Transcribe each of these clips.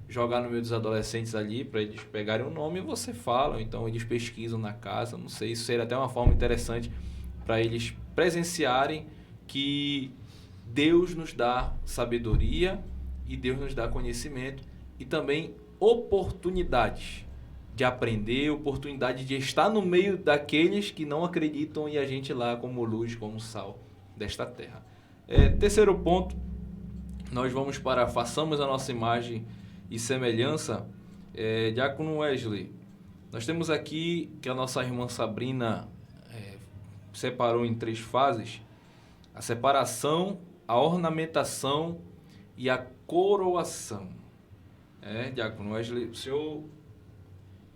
jogar no meio dos adolescentes ali para eles pegarem o nome e você fala, então eles pesquisam na casa, não sei, isso seria até uma forma interessante para eles presenciarem que Deus nos dá sabedoria e Deus nos dá conhecimento e também oportunidades de aprender, oportunidade de estar no meio daqueles que não acreditam e a gente lá como luz, como sal desta terra. Terceiro ponto, nós vamos para façamos a nossa imagem e semelhança. Diácono Wesley, nós temos aqui que a nossa irmã Sabrina separou em 3 fases: a separação, a ornamentação e a coroação. Diácono Wesley, o senhor,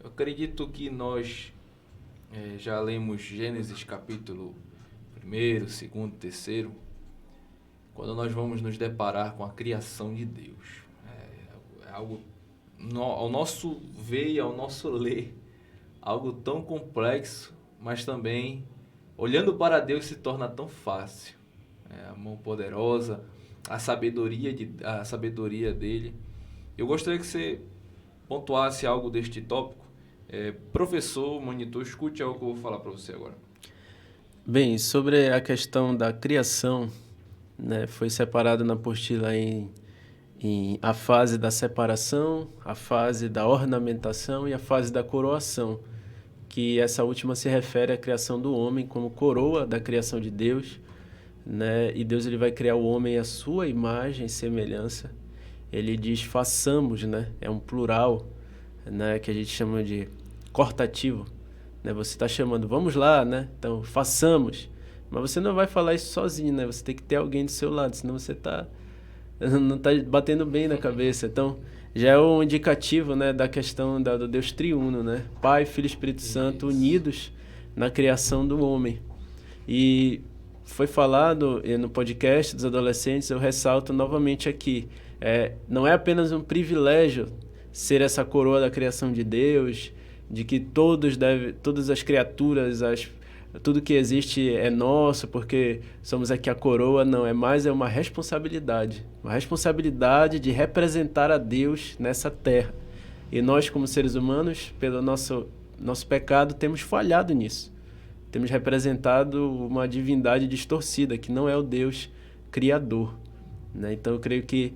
eu acredito que nós já lemos Gênesis capítulo 1º, 2º, 3º, quando nós vamos nos deparar com a criação de Deus. É algo, ao nosso ver e ao nosso ler, algo tão complexo, mas também, olhando para Deus, se torna tão fácil. A mão poderosa, a sabedoria dele. Eu gostaria que você pontuasse algo deste tópico. Professor, monitor, escute algo que eu vou falar para você agora. Bem, sobre a questão da criação, né, foi separado na apostila em a fase da separação, a fase da ornamentação e a fase da coroação, que essa última se refere à criação do homem como coroa da criação de Deus, né? E Deus ele vai criar o homem à sua imagem e semelhança. Ele diz façamos, né? É um plural, né? Que a gente chama de cortativo, né? Você está chamando, vamos lá, né? Então, façamos. Mas você não vai falar isso sozinho, né? Você tem que ter alguém do seu lado, senão você não está batendo bem na cabeça. Então, já é um indicativo, né, da questão do Deus triuno, né? Pai, Filho e Espírito Santo unidos na criação do homem. E foi falado no podcast dos adolescentes, eu ressalto novamente aqui, não é apenas um privilégio ser essa coroa da criação de Deus, de que todas as criaturas, tudo que existe é nosso, porque somos aqui a coroa, não, é uma responsabilidade de representar a Deus nessa terra. E nós, como seres humanos, pelo nosso pecado, temos falhado nisso. Temos representado uma divindade distorcida, que não é o Deus criador, né? Então eu creio que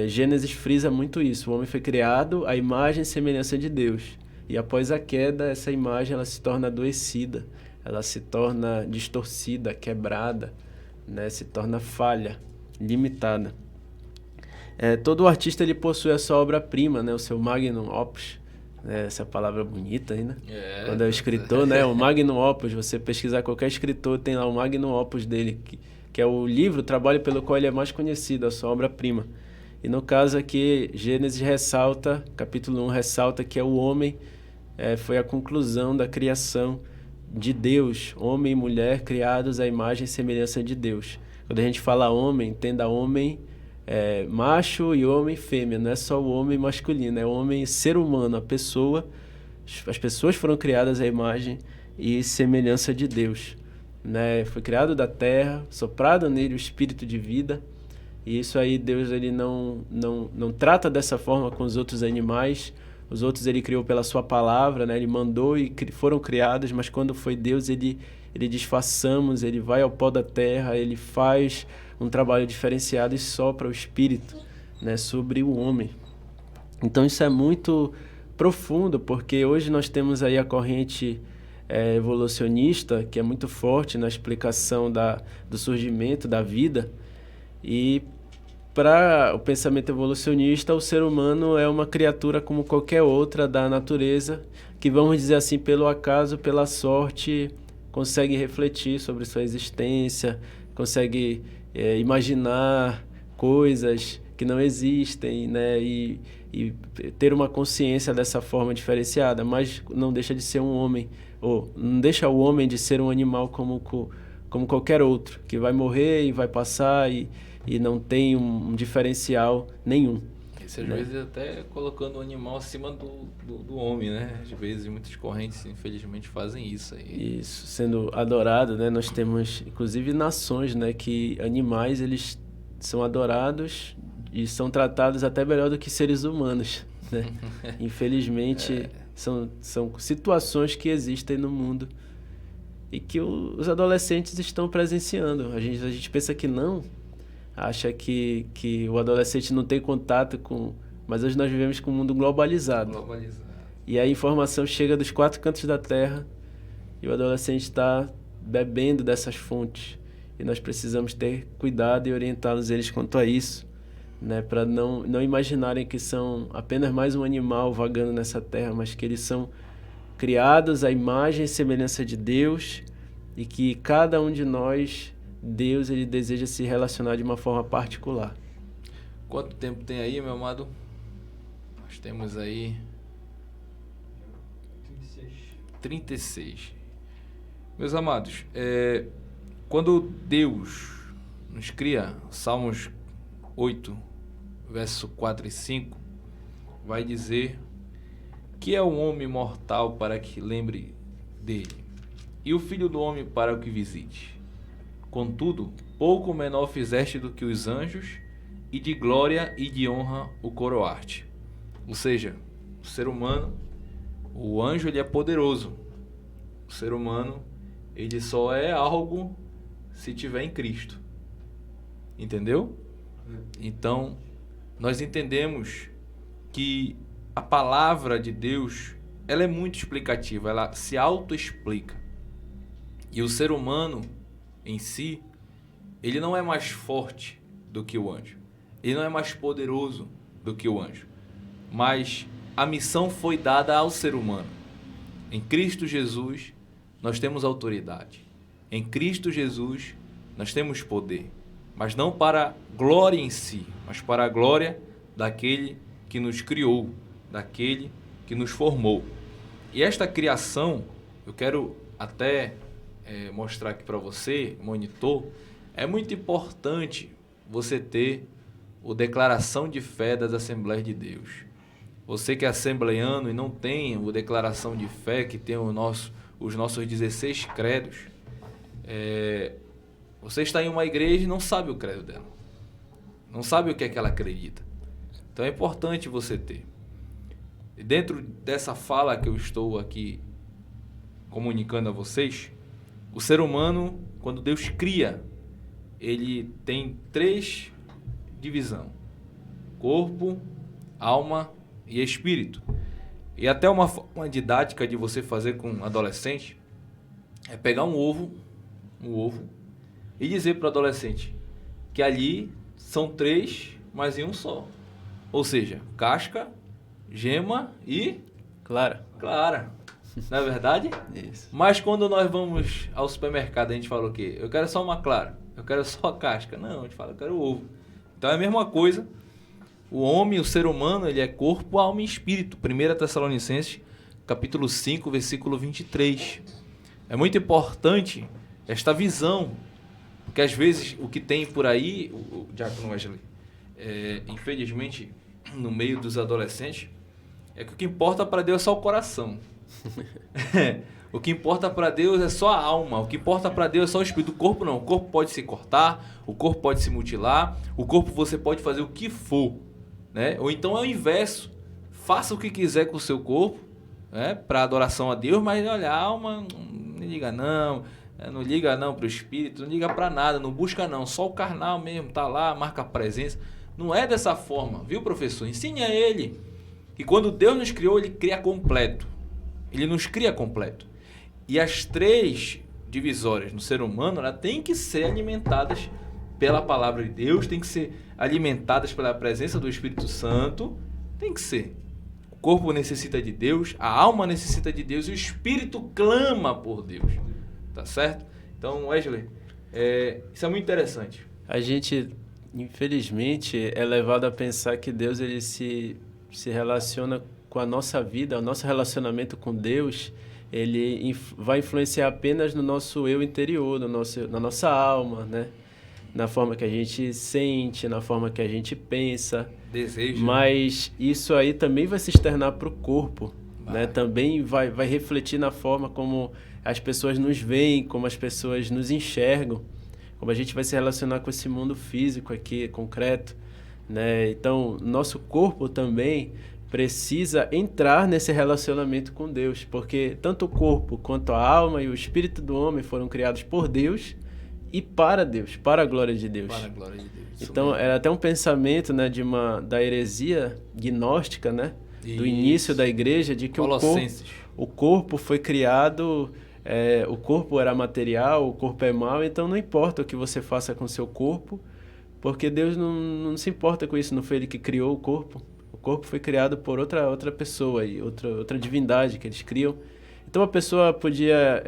Gênesis frisa muito isso. O homem foi criado à imagem e semelhança de Deus. E após a queda, essa imagem ela se torna adoecida, ela se torna distorcida, quebrada, né? Se torna falha, limitada. Todo artista ele possui a sua obra-prima, né? O seu magnum opus. Essa palavra bonita aí, né? Quando é o escritor, né? O magnum opus, você pesquisar qualquer escritor, tem lá o magnum opus dele, que é o livro, o trabalho pelo qual ele é mais conhecido, a sua obra-prima. E no caso aqui, Gênesis ressalta, capítulo 1 ressalta que o homem foi a conclusão da criação de Deus, homem e mulher criados à imagem e semelhança de Deus. Quando a gente fala homem, entenda homem macho e homem fêmea, não é só o homem masculino, é o homem ser humano, a pessoa. As pessoas foram criadas à imagem e semelhança de Deus, né? Foi criado da terra, soprado nele o espírito de vida, e isso aí Deus ele não trata dessa forma com os outros animais. Os outros ele criou pela sua palavra, né? Ele mandou e foram criados, mas quando foi Deus ele diz façamos, ele vai ao pó da terra, ele faz um trabalho diferenciado e sopra o Espírito, né, sobre o homem. Então isso é muito profundo, porque hoje nós temos aí a corrente evolucionista, que é muito forte na explicação do surgimento da vida, e para o pensamento evolucionista, o ser humano é uma criatura como qualquer outra da natureza, que vamos dizer assim, pelo acaso, pela sorte, consegue refletir sobre sua existência, consegue imaginar coisas que não existem, né? E ter uma consciência dessa forma diferenciada, mas não deixa de ser um homem, ou não deixa o homem de ser um animal como qualquer outro, que vai morrer e vai passar e não tem um diferencial nenhum. Às vezes até colocando o animal acima do homem, né? Às vezes muitas correntes, infelizmente, fazem isso aí. Isso, sendo adorado, né? Nós temos, inclusive, nações, né? Que animais, eles são adorados e são tratados até melhor do que seres humanos, né? Infelizmente, são situações que existem no mundo e que os adolescentes estão presenciando. A gente pensa que não, acha que o adolescente não tem contato com... Mas hoje nós vivemos com um mundo globalizado. E a informação chega dos 4 cantos da Terra e o adolescente está bebendo dessas fontes. E nós precisamos ter cuidado e orientá-los eles quanto a isso, né? Para não imaginarem que são apenas mais um animal vagando nessa terra, mas que eles são criados à imagem e semelhança de Deus e que cada um de nós, Deus, ele deseja se relacionar de uma forma particular. Quanto tempo tem aí, meu amado? Nós temos aí 36. Meus amados, quando Deus nos cria, Salmos 8, verso 4 e 5, vai dizer que é o homem mortal para que lembre dele, e o filho do homem para o que visite. Contudo, pouco menor fizeste do que os anjos, e de glória e de honra o coroaste. Ou seja, o ser humano, o anjo ele é poderoso. O ser humano, ele só é algo se tiver em Cristo. Entendeu? Então, nós entendemos que a palavra de Deus, ela é muito explicativa, ela se auto-explica. E o ser humano em si, ele não é mais forte do que o anjo. Ele não é mais poderoso do que o anjo. Mas a missão foi dada ao ser humano. Em Cristo Jesus, nós temos autoridade. Em Cristo Jesus, nós temos poder. Mas não para glória em si, mas para a glória daquele que nos criou, daquele que nos formou. E esta criação, eu quero até mostrar aqui para você, monitor, é muito importante você ter a declaração de fé das Assembleias de Deus. Você que é assembleiano e não tem a declaração de fé, que tem os nossos 16 credos, você está em uma igreja e não sabe o credo dela. Não sabe o que é que ela acredita. Então é importante você ter. E dentro dessa fala que eu estou aqui comunicando a vocês, o ser humano, quando Deus cria, ele tem 3 divisões: corpo, alma e espírito. E até uma forma didática de você fazer com um adolescente é pegar um ovo, e dizer para o adolescente que ali são 3, mas em um só. Ou seja, casca, gema e... Clara. Não é verdade? Isso. Mas quando nós vamos ao supermercado, a gente fala o quê? Eu quero só uma clara, eu quero só a casca. Não, a gente fala, eu quero o ovo. Então é a mesma coisa. O homem, o ser humano, ele é corpo, alma e espírito. 1 Tessalonicenses, capítulo 5, versículo 23. É muito importante esta visão, porque às vezes o que tem por aí, o Diácono Wesley, infelizmente, no meio dos adolescentes, é que o que importa para Deus é só o coração. O que importa para Deus é só a alma. O que importa para Deus é só o espírito. O corpo não. O corpo pode se cortar, o corpo pode se mutilar, o corpo você pode fazer o que for, né? Ou então é o inverso. Faça o que quiser com o seu corpo, né? Para adoração a Deus, mas olha, a alma não liga não. Não liga não para o espírito, não liga para nada, não busca não. Só o carnal mesmo tá lá, marca a presença. Não é dessa forma, viu, professor? Ensine a ele que quando Deus nos criou, ele cria completo. Ele nos cria completo. E as 3 divisórias no ser humano, elas têm que ser alimentadas pela palavra de Deus, têm que ser alimentadas pela presença do Espírito Santo. Tem que ser. O corpo necessita de Deus, a alma necessita de Deus e o espírito clama por Deus. Tá certo? Então, Wesley, isso é muito interessante. A gente, infelizmente, é levado a pensar que Deus ele se relaciona com a nossa vida, o nosso relacionamento com Deus, ele vai influenciar apenas no nosso eu interior, na nossa alma, né? Na forma que a gente sente, na forma que a gente pensa. Desejo. Mas isso aí também vai se externar para o corpo, né? Também vai refletir na forma como as pessoas nos veem, como as pessoas nos enxergam, como a gente vai se relacionar com esse mundo físico aqui, concreto, né? Então, nosso corpo também precisa entrar nesse relacionamento com Deus, porque tanto o corpo quanto a alma e o espírito do homem foram criados por Deus e para Deus, para a glória de Deus. Para a glória de Deus. Então, era até um pensamento, né, da heresia gnóstica, né, do início da igreja, de que o corpo foi criado, o corpo era material, o corpo é mau, então não importa o que você faça com o seu corpo, porque Deus não se importa com isso, não foi Ele que criou o corpo. O corpo foi criado por outra pessoa, e outra divindade que eles criam. Então a pessoa podia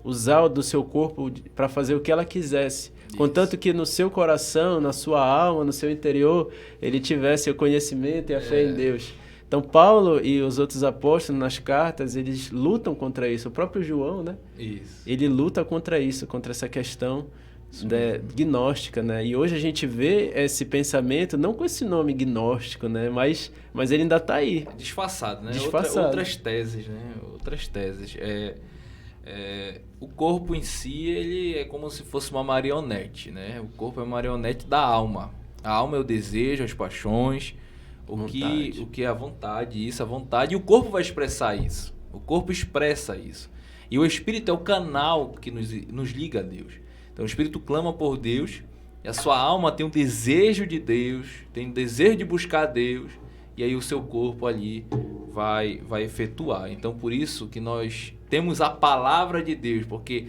usar do seu corpo para fazer o que ela quisesse, contanto que no seu coração, na sua alma, no seu interior, ele tivesse o conhecimento e a fé em Deus. Então Paulo e os outros apóstolos nas cartas, eles lutam contra isso. O próprio João, né? Ele luta contra isso, contra essa questão gnóstica, né? E hoje a gente vê esse pensamento, não com esse nome gnóstico, né? Mas ele ainda está aí. Disfarçado, né? Disfarçado. Outras teses, né? Outras teses. O corpo em si, ele é como se fosse uma marionete, né? O corpo é uma marionete da alma. A alma é o desejo, as paixões, o que é a vontade, a vontade. E o corpo vai expressar isso. O corpo expressa isso. E o espírito é o canal que nos liga a Deus. Então o espírito clama por Deus e a sua alma tem um desejo de Deus, tem um desejo de buscar Deus, e aí o seu corpo ali vai efetuar. Então por isso que nós temos a palavra de Deus, porque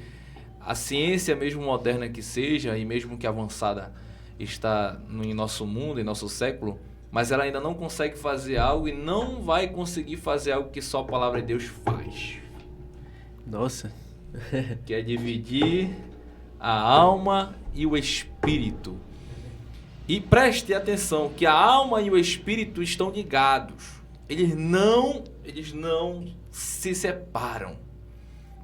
a ciência, mesmo moderna que seja, e mesmo que avançada está em nosso mundo, em nosso século, mas ela ainda não consegue fazer algo e não vai conseguir fazer algo que só a palavra de Deus faz. Nossa! Que é dividir a alma e o espírito. E preste atenção que a alma e o espírito estão ligados. Eles não se separam.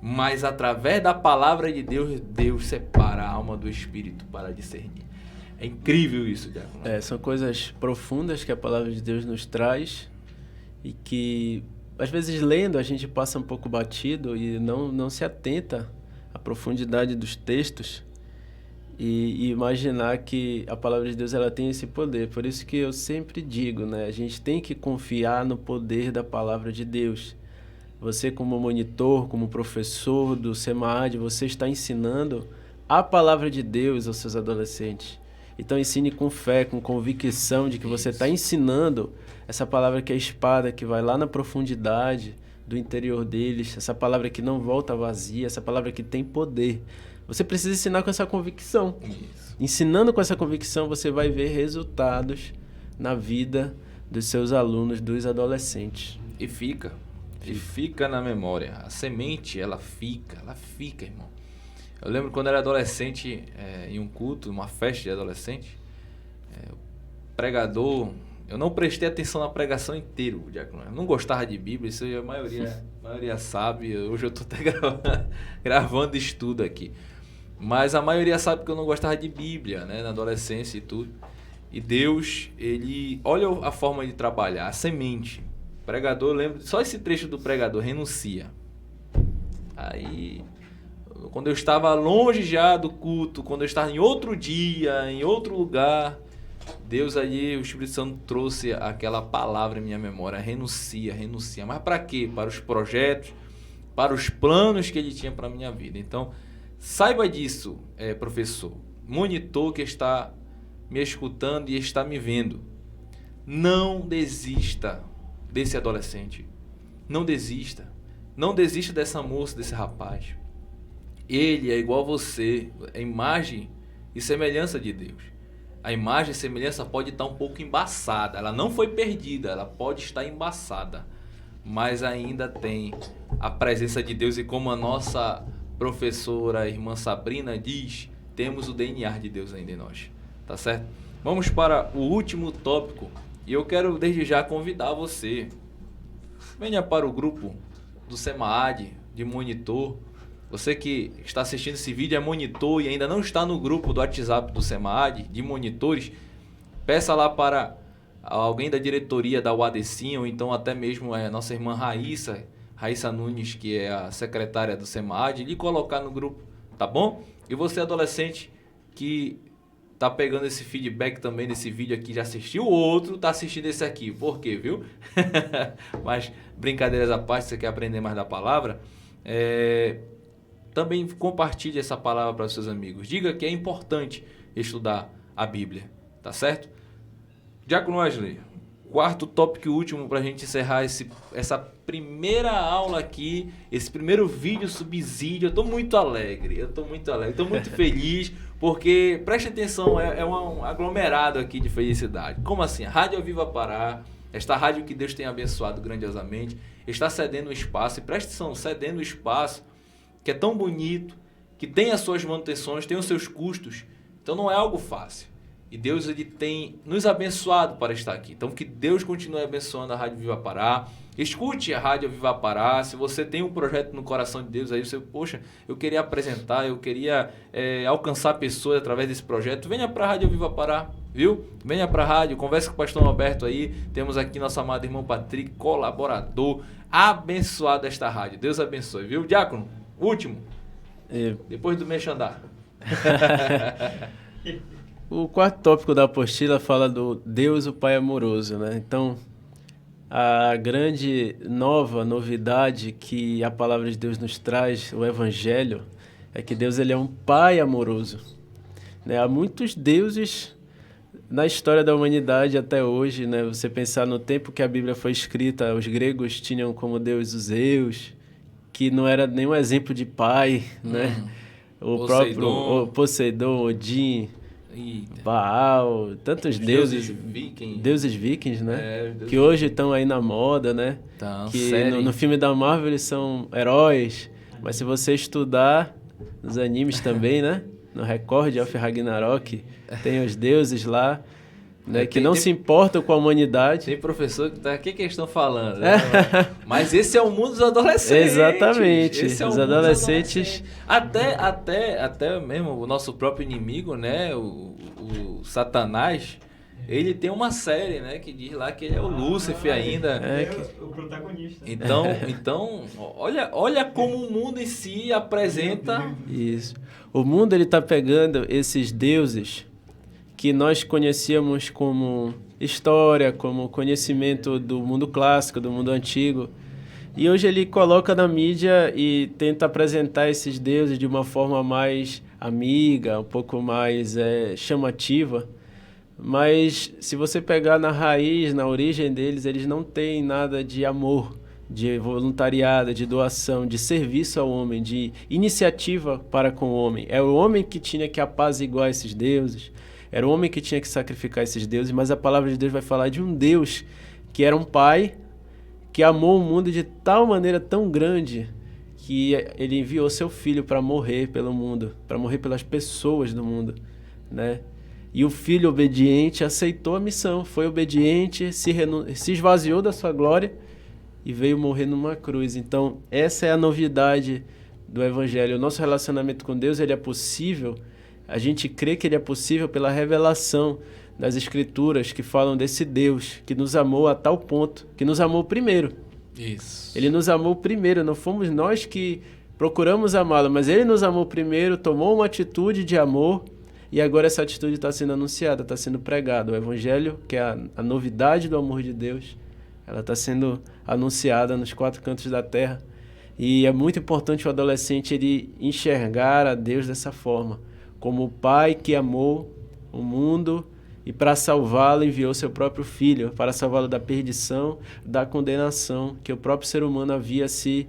Mas através da palavra de Deus, Deus separa a alma do espírito para discernir. É incrível isso, Diácono. São coisas profundas que a palavra de Deus nos traz e que, às vezes, lendo, a gente passa um pouco batido e não se atenta à profundidade dos textos e imaginar que a palavra de Deus ela tem esse poder. Por isso que eu sempre digo, né? A gente tem que confiar no poder da palavra de Deus. Você, como monitor, como professor do SEMAD, você está ensinando a palavra de Deus aos seus adolescentes. Então ensine com fé, com convicção de que você está ensinando essa palavra que é a espada, que vai lá na profundidade do interior deles, essa palavra que não volta vazia, essa palavra que tem poder. Você precisa ensinar com essa convicção. Isso. Ensinando com essa convicção, você vai ver resultados na vida dos seus alunos, dos adolescentes. E fica na memória. A semente, ela fica, irmão. Eu lembro quando eu era adolescente, em um culto, uma festa de adolescente, o pregador... Eu não prestei atenção na pregação inteira, Diácono. Eu não gostava de Bíblia, isso a maioria sabe. Hoje eu estou até gravando estudo aqui. Mas a maioria sabe que eu não gostava de Bíblia, né, na adolescência e tudo. E Deus, ele olha a forma de trabalhar, a semente. O pregador, eu lembro, só esse trecho do pregador, renuncia. Aí, quando eu estava longe já do culto, quando eu estava em outro dia, em outro lugar, Deus ali, o Espírito Santo trouxe aquela palavra em minha memória, renuncia. Mas para quê? Para os projetos, para os planos que ele tinha para a minha vida. Então, saiba disso, professor, monitor que está me escutando e está me vendo. Não desista desse adolescente. Não desista. Não desista dessa moça, desse rapaz. Ele é igual a você, é imagem e semelhança de Deus. A imagem e semelhança pode estar um pouco embaçada. Ela não foi perdida, ela pode estar embaçada. Mas ainda tem a presença de Deus. E como a nossa professora, a irmã Sabrina, diz, temos o DNA de Deus ainda em nós. Tá certo? Vamos para o último tópico. E eu quero desde já convidar você. Venha para o grupo do SEMAD, de monitor. Você que está assistindo esse vídeo é monitor e ainda não está no grupo do WhatsApp do SEMAD, de monitores, peça lá para alguém da diretoria da UADCIM, ou então até mesmo a nossa irmã Raíssa Nunes, que é a secretária do SEMAD, lhe colocar no grupo, tá bom? E você adolescente que tá pegando esse feedback também desse vídeo aqui, já assistiu o outro, tá assistindo esse aqui. Por quê, viu? Mas, brincadeiras à parte, você quer aprender mais da palavra, também compartilhe essa palavra para os seus amigos. Diga que é importante estudar a Bíblia, tá certo? Diácono Wesley, quarto tópico e último para a gente encerrar essa primeira aula aqui, esse primeiro vídeo subsídio. Eu estou muito alegre, estou muito feliz, porque, preste atenção, é um aglomerado aqui de felicidade. Como assim? A Rádio Viva Pará, esta rádio que Deus tem abençoado grandiosamente, está cedendo espaço, e preste atenção, cedendo espaço que é tão bonito, que tem as suas manutenções, tem os seus custos, então não é algo fácil. E Deus, ele tem nos abençoado para estar aqui. Então, que Deus continue abençoando a Rádio Viva Pará. Escute a Rádio Viva Pará. Se você tem um projeto no coração de Deus, aí você, poxa, eu queria apresentar, eu queria alcançar pessoas através desse projeto, venha para a Rádio Viva Pará, viu? Venha para a rádio, converse com o pastor Alberto aí. Temos aqui nosso amado irmão Patrick, colaborador, abençoado desta rádio. Deus abençoe, viu? Diácono, último. Depois do Mexandar. O quarto tópico da apostila fala do Deus, o Pai amoroso, né? Então, a grande novidade que a palavra de Deus nos traz, o Evangelho, é que Deus, ele é um Pai amoroso, né? Há muitos deuses na história da humanidade até hoje, né? Você pensar no tempo que a Bíblia foi escrita, os gregos tinham como Deus os Zeus, que não era nenhum exemplo de pai, né? O próprio Poseidon, Odin, Baal, tantos deuses vikings, né? Que hoje estão aí na moda, né? Então, que no filme da Marvel eles são heróis, mas se você estudar nos animes também, né? No Record of Ragnarok tem os deuses lá, né? Que não se importam com a humanidade. Tem professor que tá, o que eles estão falando? Né? Mas esse é o mundo dos adolescentes. Exatamente. Esse é os adolescentes. Até mesmo o nosso próprio inimigo, né? O Satanás, ele tem uma série, né? Que diz lá que ele é o Lúcifer ainda. O protagonista. Então olha como o mundo em si apresenta. Isso. O mundo, ele tá pegando esses deuses que nós conhecíamos como história, como conhecimento do mundo clássico, do mundo antigo. E hoje ele coloca na mídia e tenta apresentar esses deuses de uma forma mais amiga, um pouco mais chamativa. Mas se você pegar na raiz, na origem deles, eles não têm nada de amor, de voluntariado, de doação, de serviço ao homem, de iniciativa para com o homem. É o homem que tinha que apaziguar esses deuses. Era o homem que tinha que sacrificar esses deuses, mas a palavra de Deus vai falar de um Deus que era um pai, que amou o mundo de tal maneira tão grande, que ele enviou seu filho para morrer pelo mundo, para morrer pelas pessoas do mundo, né? E o filho obediente aceitou a missão, foi obediente, se esvaziou da sua glória e veio morrer numa cruz. Então, essa é a novidade do Evangelho. O nosso relacionamento com Deus, ele é possível. A gente crê que ele é possível pela revelação das Escrituras que falam desse Deus que nos amou a tal ponto, que nos amou primeiro. Isso. Ele nos amou primeiro, não fomos nós que procuramos amá-lo, mas ele nos amou primeiro, tomou uma atitude de amor e agora essa atitude está sendo anunciada, está sendo pregada. O Evangelho, que é a novidade do amor de Deus, ela está sendo anunciada nos quatro cantos da terra. E é muito importante o adolescente ele enxergar a Deus dessa forma, como o Pai que amou o mundo e para salvá-lo enviou seu próprio Filho, para salvá-lo da perdição, da condenação que o próprio ser humano havia se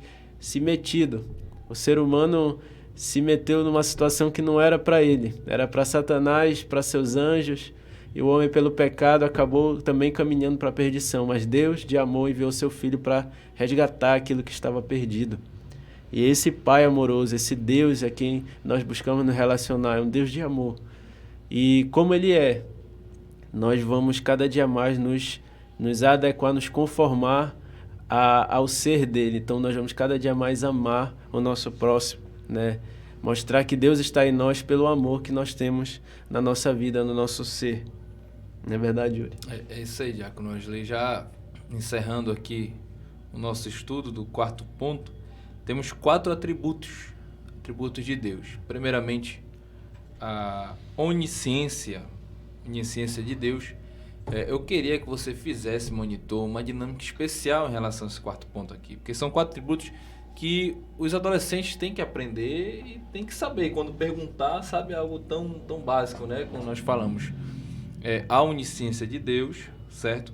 metido. O ser humano se meteu numa situação que não era para ele, era para Satanás, para seus anjos, e o homem pelo pecado acabou também caminhando para a perdição, mas Deus de amor enviou seu Filho para resgatar aquilo que estava perdido. E esse Pai amoroso, esse Deus a quem nós buscamos nos relacionar, é um Deus de amor. E como Ele é, nós vamos cada dia mais nos adequar, nos conformar ao ser dele. Então nós vamos cada dia mais amar o nosso próximo, né? Mostrar que Deus está em nós pelo amor que nós temos na nossa vida, no nosso ser. Não é verdade, Yuri? É isso aí, Diácono Wesley. Já encerrando aqui o nosso estudo do quarto ponto, temos 4 atributos de Deus. Primeiramente, a onisciência de Deus, eu queria que você fizesse, monitor, uma dinâmica especial em relação a esse quarto ponto aqui, porque são 4 atributos que os adolescentes têm que aprender e têm que saber. Quando perguntar, sabe algo tão básico, né? Como nós falamos. A onisciência de Deus, certo?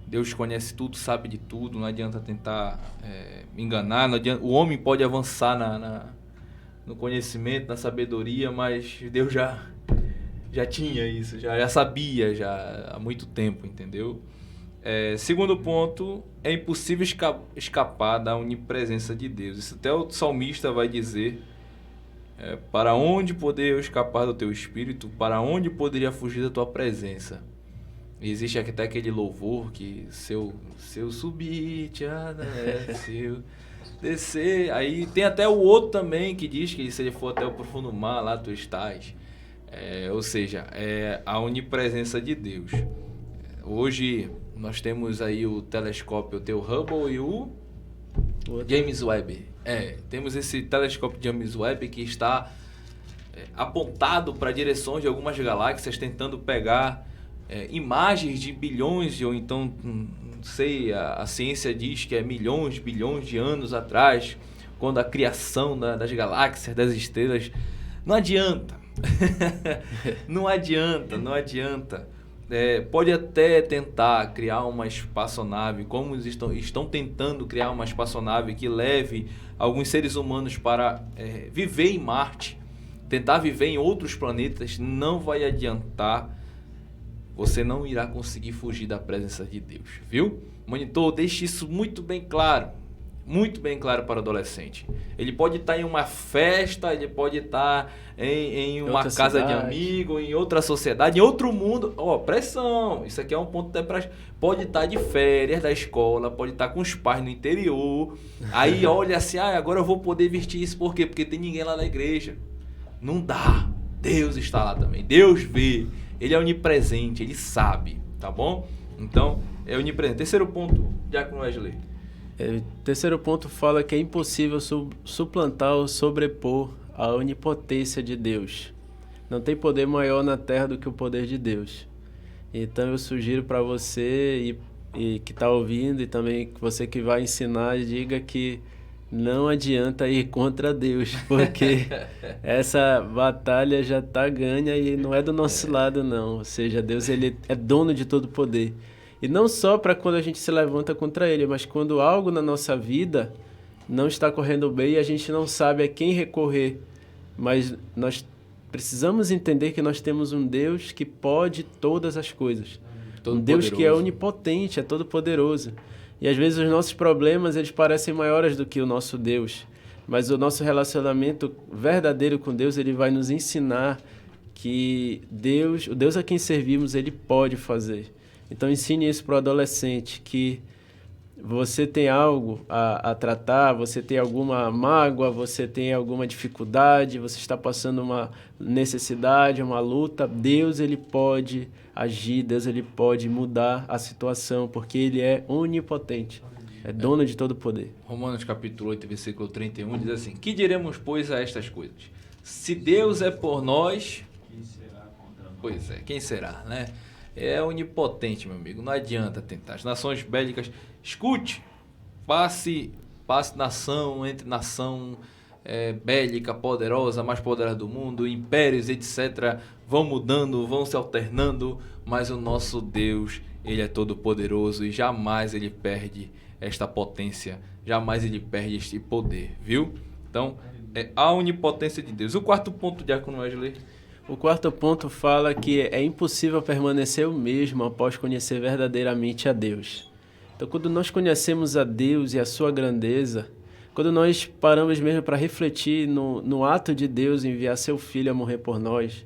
Deus conhece tudo, sabe de tudo, não adianta tentar enganar, não adianta, o homem pode avançar no conhecimento, na sabedoria, mas Deus já tinha isso, já sabia há muito tempo, entendeu? Segundo ponto, é impossível escapar da onipresença de Deus. Isso até o salmista vai dizer, para onde poderia eu escapar do teu espírito, para onde poderia fugir da tua presença? Existe até aquele louvor que se eu subir, se eu descer. Aí tem até o outro também que diz que se ele for até o profundo mar, lá tu estás. Ou seja, a onipresença de Deus. Hoje nós temos aí o telescópio, o teu Hubble e o James Webb. Temos esse telescópio James Webb que está apontado para direções de algumas galáxias, tentando pegar imagens de bilhões, ou então, não sei, a ciência diz que é milhões, bilhões de anos atrás, quando a criação das galáxias, das estrelas. Não adianta. Não adianta. Pode até tentar criar uma espaçonave, como estão tentando criar uma espaçonave que leve alguns seres humanos para viver em Marte, tentar viver em outros planetas. Não vai adiantar. Você não irá conseguir fugir da presença de Deus, viu? Monitor, deixe isso muito bem claro para o adolescente. Ele pode estar em uma festa, ele pode estar em uma casa cidade, de amigo, em outra sociedade, em outro mundo. Pressão, isso aqui é um ponto pode estar de férias da escola, pode estar com os pais no interior. Aí olha assim, agora eu vou poder vestir isso, por quê? Porque tem ninguém lá na igreja. Não dá, Deus está lá também, Deus vê. Ele é onipresente, ele sabe, tá bom? Então, é onipresente. Terceiro ponto, Diácono Wesley. O terceiro ponto fala que é impossível suplantar ou sobrepor a onipotência de Deus. Não tem poder maior na terra do que o poder de Deus. Então, eu sugiro para você e que está ouvindo, e também você que vai ensinar, diga que não adianta ir contra Deus, porque essa batalha já está ganha e não é do nosso lado, não. Ou seja, Deus ele é dono de todo poder. E não só para quando a gente se levanta contra Ele, mas quando algo na nossa vida não está correndo bem e a gente não sabe a quem recorrer. Mas nós precisamos entender que nós temos um Deus que pode todas as coisas. Um Deus que é onipotente, é todo poderoso. E às vezes os nossos problemas, eles parecem maiores do que o nosso Deus. Mas o nosso relacionamento verdadeiro com Deus, ele vai nos ensinar que o Deus a quem servimos, ele pode fazer. Então ensine isso para o adolescente, que você tem algo a tratar, você tem alguma mágoa, você tem alguma dificuldade, você está passando uma necessidade, uma luta, Deus ele pode agir, Deus ele pode mudar a situação, porque ele é onipotente, é dono de todo o poder. Romanos capítulo 8, versículo 31 diz assim: que diremos, pois, a estas coisas? Se Deus é por nós, quem será contra nós? Pois é, quem será, né? É onipotente, meu amigo, não adianta tentar. As nações bélicas, escute, passe nação entre nação bélica, poderosa, mais poderosa do mundo, impérios, etc., vão mudando, vão se alternando, mas o nosso Deus, ele é todo poderoso e jamais ele perde esta potência, jamais ele perde este poder, viu? Então, a onipotência de Deus. O quarto ponto, Diácono Wesley. O quarto ponto fala que é impossível permanecer o mesmo após conhecer verdadeiramente a Deus. Então, quando nós conhecemos a Deus e a sua grandeza, quando nós paramos mesmo para refletir no ato de Deus enviar seu Filho a morrer por nós,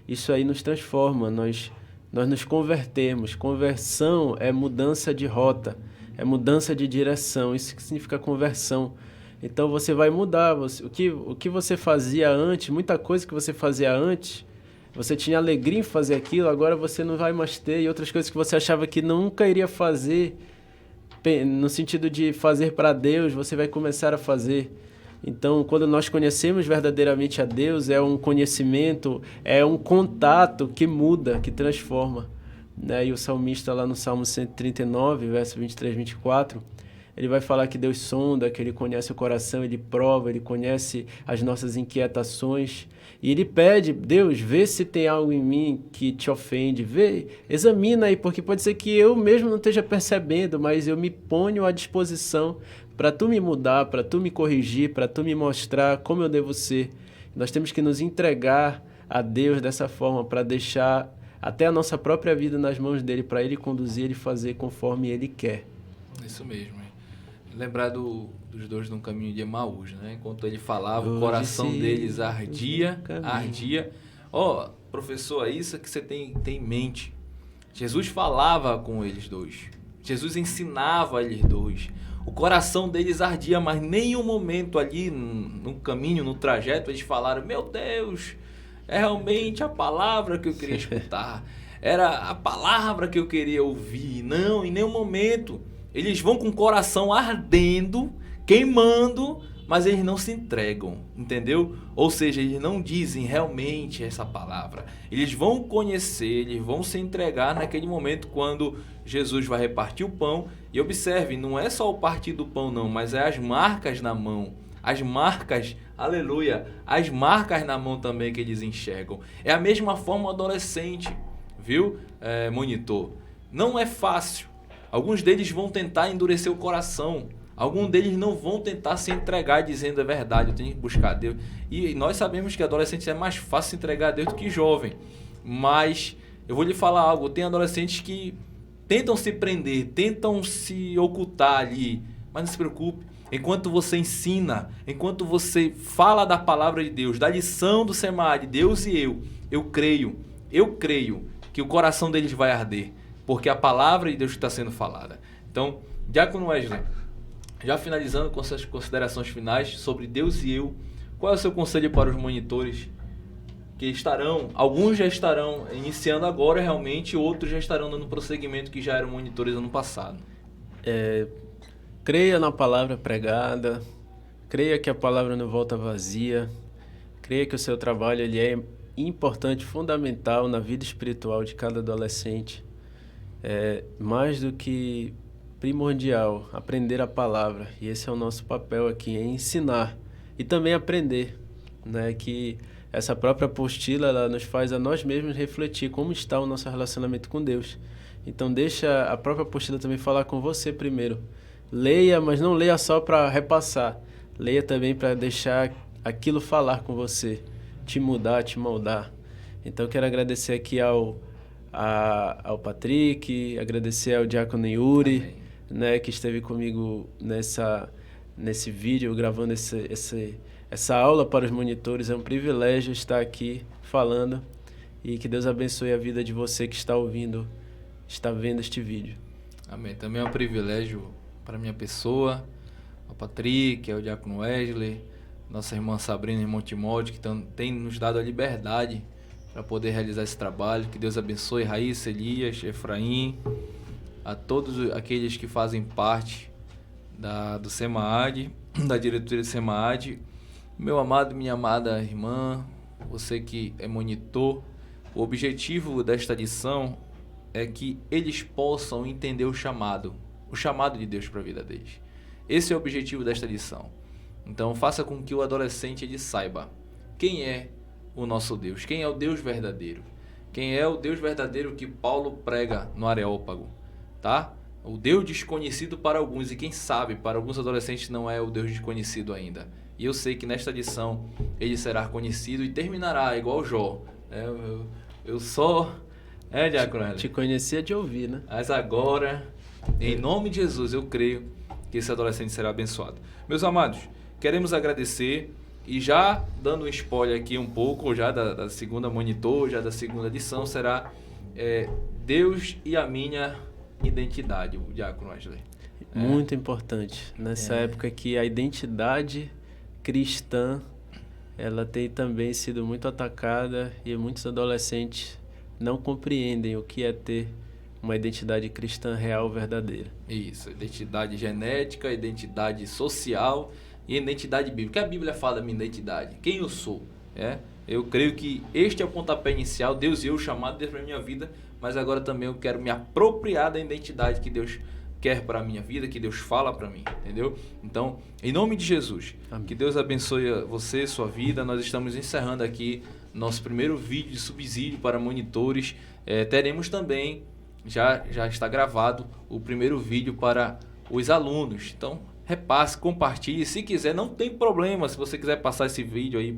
isso aí nos transforma, nós nos convertemos. Conversão é mudança de rota, é mudança de direção, isso que significa conversão. Então você vai mudar, o que você fazia antes, muita coisa que você fazia antes, você tinha alegria em fazer aquilo, agora você não vai mais ter, e outras coisas que você achava que nunca iria fazer, no sentido de fazer para Deus, você vai começar a fazer. Então, quando nós conhecemos verdadeiramente a Deus, é um conhecimento, é um contato que muda, que transforma, né? E o salmista lá no Salmo 139, verso 23, 24, ele vai falar que Deus sonda, que Ele conhece o coração, Ele prova, Ele conhece as nossas inquietações. E Ele pede, Deus, vê se tem algo em mim que te ofende, vê, examina aí, porque pode ser que eu mesmo não esteja percebendo, mas eu me ponho à disposição para Tu me mudar, para Tu me corrigir, para Tu me mostrar como eu devo ser. Nós temos que nos entregar a Deus dessa forma, para deixar até a nossa própria vida nas mãos dEle, para Ele conduzir e fazer conforme Ele quer. Isso mesmo. Lembrar dos dois num caminho de Emaús, né? Enquanto ele falava, Hoje o coração sim, deles ardia. caminho. Professor, é isso que você tem em mente. Jesus falava com eles dois. Jesus ensinava eles dois. O coração deles ardia, mas nenhum momento ali no caminho, no trajeto, eles falaram, meu Deus, é realmente a palavra que eu queria escutar. Era a palavra que eu queria ouvir. Não, em nenhum momento. Eles vão com o coração ardendo, queimando, mas eles não se entregam, entendeu? Ou seja, eles não dizem realmente essa palavra. Eles vão conhecer, eles vão se entregar naquele momento quando Jesus vai repartir o pão. E observe, não é só o partir do pão não, mas é as marcas na mão. As marcas, aleluia, as marcas na mão também que eles enxergam. É a mesma forma o adolescente, viu, monitor? Não é fácil. Alguns deles vão tentar endurecer o coração. Alguns deles não vão tentar se entregar dizendo a verdade, eu tenho que buscar a Deus. E nós sabemos que adolescente é mais fácil se entregar a Deus do que jovem. Mas eu vou lhe falar algo, tem adolescentes que tentam se prender, tentam se ocultar ali. Mas não se preocupe, enquanto você ensina, enquanto você fala da palavra de Deus, da lição do SEMAD, Deus e eu creio que o coração deles vai arder. Porque a palavra de Deus está sendo falada. Então, Diácono Wesley, já finalizando com suas considerações finais sobre Deus e eu, qual é o seu conselho para os monitores que estarão, alguns já estarão iniciando agora realmente, outros já estarão dando prosseguimento que já eram monitores ano passado? Creia na palavra pregada, creia que a palavra não volta vazia, creia que o seu trabalho ele é importante, fundamental na vida espiritual de cada adolescente. Mais do que primordial, aprender a palavra. E esse é o nosso papel aqui, é ensinar e também aprender, né? Que essa própria apostila ela nos faz a nós mesmos refletir como está o nosso relacionamento com Deus. Então deixa a própria apostila também falar com você primeiro. Leia, mas não leia só para repassar. Leia também para deixar aquilo falar com você, te mudar, te moldar. Então quero agradecer aqui ao Patrick, agradecer ao Diácono Yuri, né, que esteve comigo nesse vídeo, gravando essa aula para os monitores. É um privilégio estar aqui falando e que Deus abençoe a vida de você que está ouvindo, está vendo este vídeo. Amém. Também é um privilégio para a minha pessoa, ao Patrick, ao Diácono Wesley, nossa irmã Sabrina e irmão Timóteo, que tem nos dado a liberdade para poder realizar esse trabalho. Que Deus abençoe Raíssa, Elias, Efraim, a todos aqueles que fazem parte do SEMAD, da diretoria do SEMAD. Meu amado, minha amada irmã, você que é monitor, o objetivo desta lição é que eles possam entender o chamado de Deus para a vida deles. Esse é o objetivo desta lição. Então faça com que o adolescente ele saiba quem é o nosso Deus, quem é o Deus verdadeiro, quem é o Deus verdadeiro que Paulo prega no Areópago, tá? O Deus desconhecido para alguns, e quem sabe para alguns adolescentes não é o Deus desconhecido ainda. E eu sei que nesta lição ele será conhecido e terminará igual Jó. Eu só... Diácono? Te conhecia de ouvir, né? Mas agora, em nome de Jesus, eu creio que esse adolescente será abençoado. Meus amados, queremos agradecer. E já dando um spoiler aqui um pouco, já da segunda monitor, já da segunda lição, será Deus e a minha identidade, o Diácono Wesley. Muito importante. Nessa época que a identidade cristã, ela tem também sido muito atacada e muitos adolescentes não compreendem o que é ter uma identidade cristã real, verdadeira. Isso, identidade genética, identidade social, e a identidade bíblica. O que a Bíblia fala da minha identidade? Quem eu sou? Eu creio que este é o pontapé inicial. Deus e eu, chamado Deus para a minha vida, mas agora também eu quero me apropriar da identidade que Deus quer para a minha vida, que Deus fala para mim, entendeu? Então, em nome de Jesus, amém. Que Deus abençoe você, sua vida. Nós estamos encerrando aqui nosso primeiro vídeo de subsídio para monitores. Teremos também, já está gravado, o primeiro vídeo para os alunos. Então, repasse, compartilhe. Se quiser, não tem problema. Se você quiser passar esse vídeo aí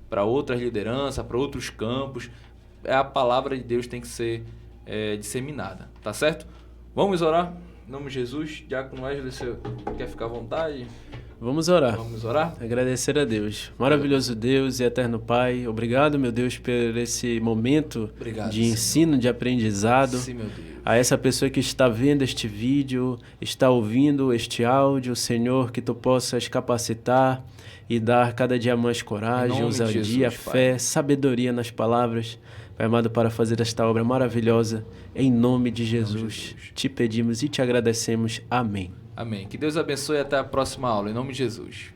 para outras lideranças, para outros campos, a palavra de Deus tem que ser disseminada, tá certo? Vamos orar? Em nome de Jesus. Diácono Wesley, você quer ficar à vontade? Vamos orar. Vamos orar? Agradecer a Deus. Maravilhoso Deus e eterno Pai. Obrigado, meu Deus, por esse momento de ensino, de aprendizado. Sim, meu Deus. A essa pessoa que está vendo este vídeo, está ouvindo este áudio, Senhor, que Tu possas capacitar e dar cada dia mais coragem, ousadia, fé, sabedoria nas palavras, Pai amado, para fazer esta obra maravilhosa. Em nome de Jesus, te pedimos e te agradecemos. Amém. Amém. Que Deus abençoe e até a próxima aula. Em nome de Jesus.